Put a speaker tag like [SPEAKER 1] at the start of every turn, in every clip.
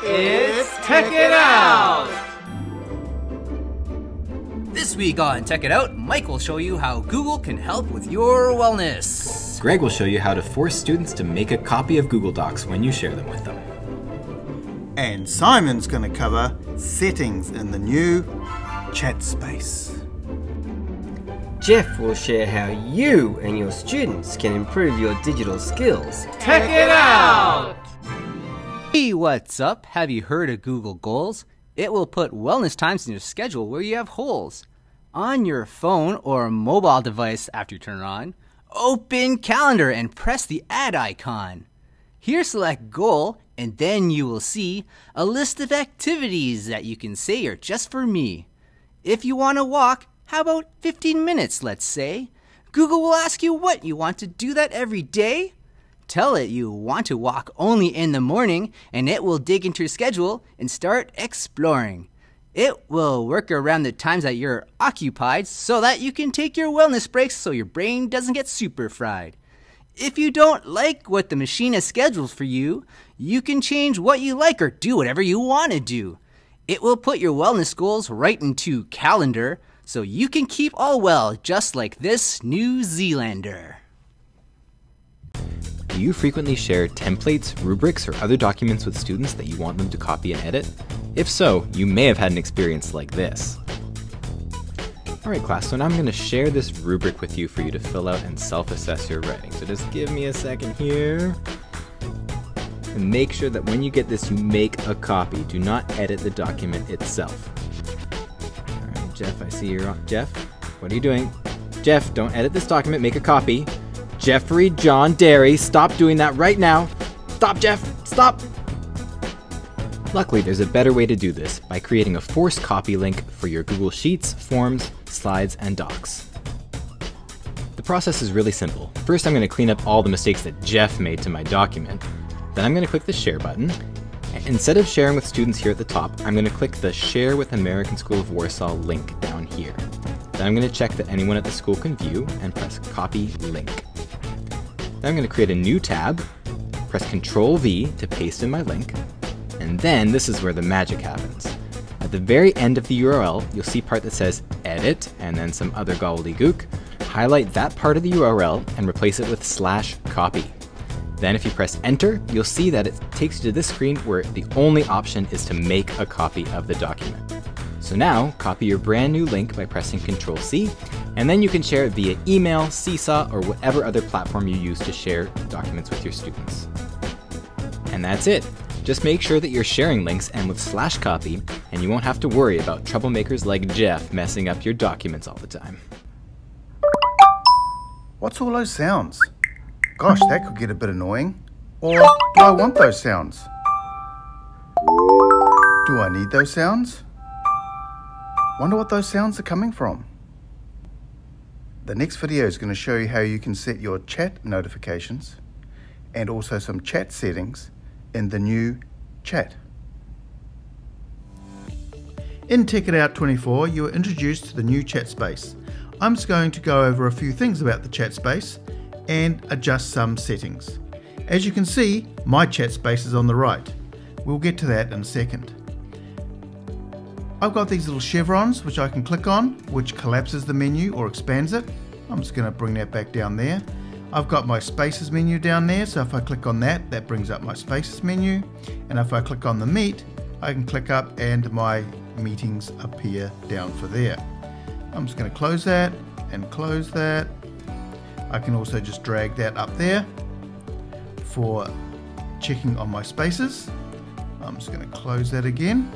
[SPEAKER 1] It's Tech It Out!
[SPEAKER 2] This week on Tech It Out, Mike will show you how Google can help with your wellness.
[SPEAKER 3] Greg will show you how to force students to make a copy of Google Docs when you share them with them.
[SPEAKER 4] And Simon's going to cover settings in the new chat space.
[SPEAKER 1] Geoff will share how you and your students can improve your digital skills.
[SPEAKER 2] Tech It Out! Hey, what's up? Have you heard of Google Goals? It will put wellness times in your schedule where you have holes. On your phone or mobile device after you turn it on, open Calendar and press the add icon. Here select Goal and then you will see a list of activities that you can say are just for me. If you want to walk, how about 15 minutes, let's say? Google will ask you what you want to do that every day. Tell it you want to walk only in the morning and it will dig into your schedule and start exploring. It will work around the times that you're occupied so that you can take your wellness breaks so your brain doesn't get super fried. If you don't like what the machine has scheduled for you, you can change what you like or do whatever you want to do. It will put your wellness goals right into Calendar so you can keep all well just like this New Zealander.
[SPEAKER 3] Do you frequently share templates, rubrics, or other documents with students that you want them to copy and edit? If so, you may have had an experience like this. Alright class, so now I'm going to share this rubric with you for you to fill out and self-assess your writing. So just give me a second here. And make sure that when you get this, you make a copy. Do not edit the document itself. Alright, Geoff, I see you're on. Geoff, what are you doing? Geoff, don't edit this document, make a copy. Jeffrey John Derry, stop doing that right now. Stop, Geoff, stop! Luckily, there's a better way to do this by creating a forced copy link for your Google Sheets, Forms, Slides, and Docs. The process is really simple. First, I'm going to clean up all the mistakes that Geoff made to my document. Then I'm going to click the Share button. Instead of sharing with students here at the top, I'm going to click the Share with American School of Warsaw link down here. Then I'm going to check that anyone at the school can view and press Copy Link. Then I'm going to create a new tab, press Ctrl-V to paste in my link, and then this is where the magic happens. At the very end of the URL, you'll see part that says Edit and then some other gobbledygook. Highlight that part of the URL and replace it with /copy. Then if you press Enter, you'll see that it takes you to this screen where the only option is to make a copy of the document. So now, copy your brand new link by pressing Ctrl-C, and then you can share it via email, Seesaw, or whatever other platform you use to share documents with your students. And that's it. Just make sure that you're sharing links and with /copy, and you won't have to worry about troublemakers like Geoff messing up your documents all the time.
[SPEAKER 4] What's all those sounds? Gosh, that could get a bit annoying. Or do I want those sounds? Do I need those sounds? Wonder what those sounds are coming from. The next video is going to show you how you can set your chat notifications and also some chat settings in the new chat. In Tech It Out 24, you are introduced to the new chat space. I'm just going to go over a few things about the chat space and adjust some settings. As you can see, my chat space is on the right. We'll get to that in a second. I've got these little chevrons which I can click on, which collapses the menu or expands it. I'm just going to bring that back down there. I've got my Spaces menu down there, so if I click on that, that brings up my Spaces menu. And if I click on the Meet, I can click up and my meetings appear down for there. I'm just going to close that and close that. I can also just drag that up there for checking on my Spaces. I'm just going to close that again.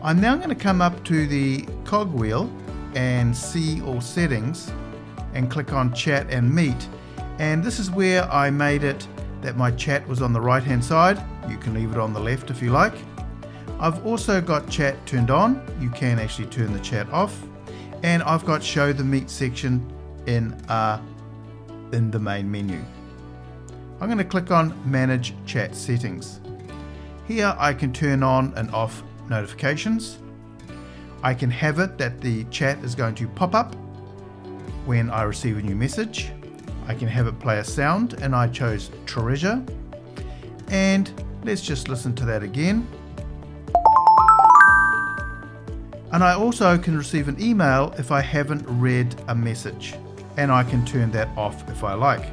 [SPEAKER 4] I'm now going to come up to the cogwheel and see all settings and click on Chat and Meet. And this is where I made it that my chat was on the right hand side. You can leave it on the left if you like. I've also got chat turned on. You can actually turn the chat off. And I've got Show the Meet section in the main menu. I'm going to click on Manage Chat Settings. Here I can turn on and off notifications. I can have it that the chat is going to pop up when I receive a new message. I can have it play a sound, and I chose Treasure. And Let's just listen to that again. And I also can receive an email if I haven't read a message, and I can turn that off if I like.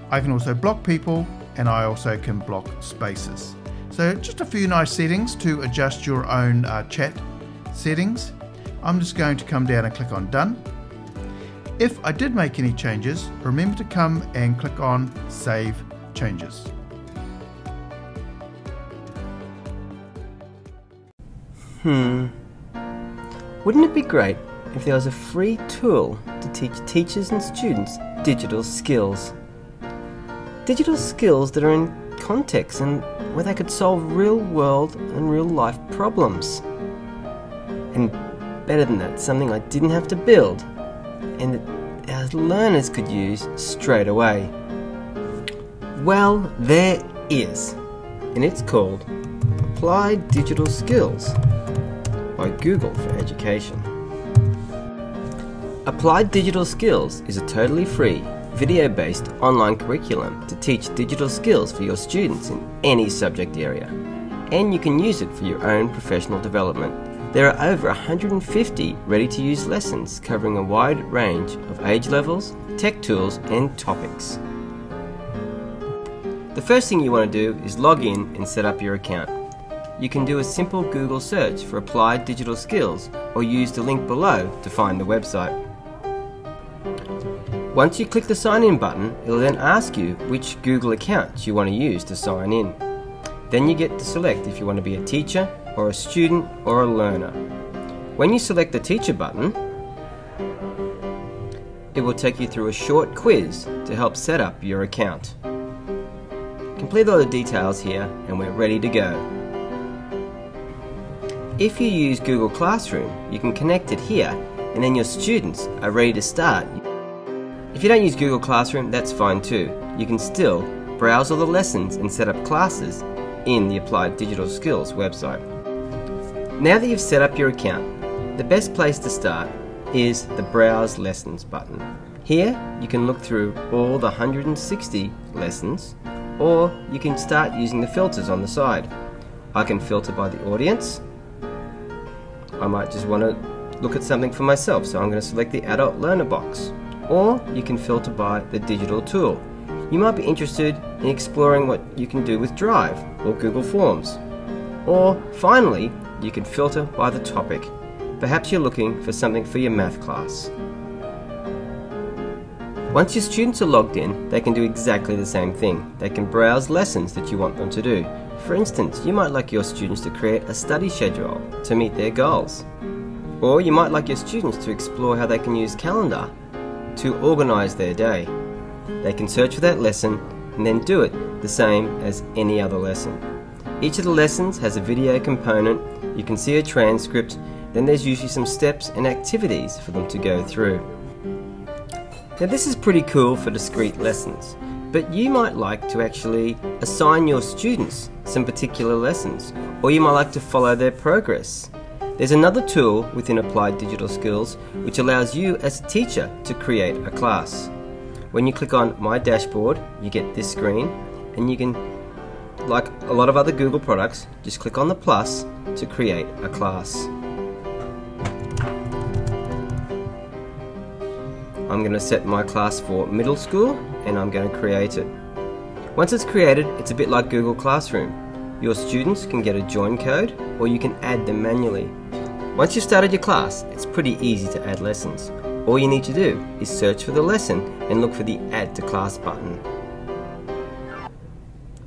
[SPEAKER 4] I can also block people, and I also can block spaces. So just a few nice settings to adjust your own chat settings. I'm just going to come down and click on Done. If I did make any changes, remember to come and click on Save Changes.
[SPEAKER 1] Wouldn't it be great if there was a free tool to teach teachers and students digital skills? Digital skills that are in context and where they could solve real world and real life problems. And better than that, something I didn't have to build and that our learners could use straight away. Well, there is, and it's called Applied Digital Skills by Google for Education. Applied Digital Skills is a totally free, video-based online curriculum to teach digital skills for your students in any subject area, and you can use it for your own professional development. There are over 150 ready-to-use lessons covering a wide range of age levels, tech tools, and topics. The first thing you want to do is log in and set up your account. You can do a simple Google search for Applied Digital Skills or use the link below to find the website. Once you click the sign in button, it will then ask you which Google account you want to use to sign in. Then you get to select if you want to be a teacher or a student or a learner. When you select the teacher button, it will take you through a short quiz to help set up your account. Complete all the details here and we're ready to go. If you use Google Classroom, you can connect it here and then your students are ready to start. If you don't use Google Classroom, that's fine too. You can still browse all the lessons and set up classes in the Applied Digital Skills website. Now that you've set up your account, the best place to start is the Browse Lessons button. Here you can look through all the 160 lessons, or you can start using the filters on the side. I can filter by the audience. I might just want to look at something for myself, so I'm going to select the Adult Learner box. Or you can filter by the digital tool. You might be interested in exploring what you can do with Drive or Google Forms. Or finally, you can filter by the topic. Perhaps you're looking for something for your math class. Once your students are logged in, they can do exactly the same thing. They can browse lessons that you want them to do. For instance, you might like your students to create a study schedule to meet their goals. Or you might like your students to explore how they can use calendar to organize their day. They can search for that lesson and then do it the same as any other lesson. Each of the lessons has a video component, you can see a transcript, then there's usually some steps and activities for them to go through. Now this is pretty cool for discrete lessons, but you might like to actually assign your students some particular lessons, or you might like to follow their progress. There's another tool within Applied Digital Skills which allows you as a teacher to create a class. When you click on My Dashboard, you get this screen, and you can, like a lot of other Google products, just click on the plus to create a class. I'm going to set my class for middle school and I'm going to create it. Once it's created, it's a bit like Google Classroom. Your students can get a join code or you can add them manually. Once you've started your class, it's pretty easy to add lessons. All you need to do is search for the lesson and look for the Add to Class button.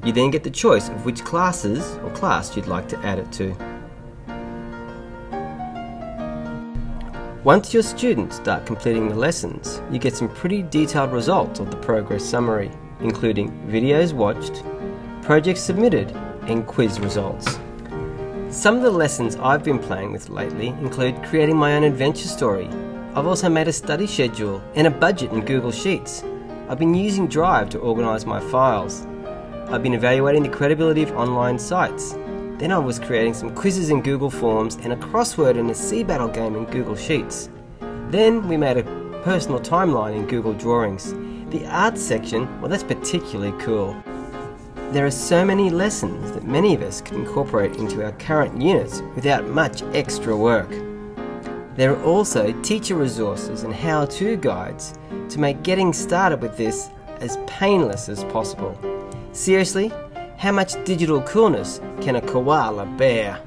[SPEAKER 1] You then get the choice of which classes or class you'd like to add it to. Once your students start completing the lessons, you get some pretty detailed results of the progress summary, including videos watched, projects submitted, and quiz results. Some of the lessons I've been playing with lately include creating my own adventure story. I've also made a study schedule and a budget in Google Sheets. I've been using Drive to organise my files. I've been evaluating the credibility of online sites. Then I was creating some quizzes in Google Forms and a crossword and a sea battle game in Google Sheets. Then we made a personal timeline in Google Drawings. The art section, well, that's particularly cool. There are so many lessons that many of us can incorporate into our current units without much extra work. There are also teacher resources and how-to guides to make getting started with this as painless as possible. Seriously, how much digital coolness can a koala bear?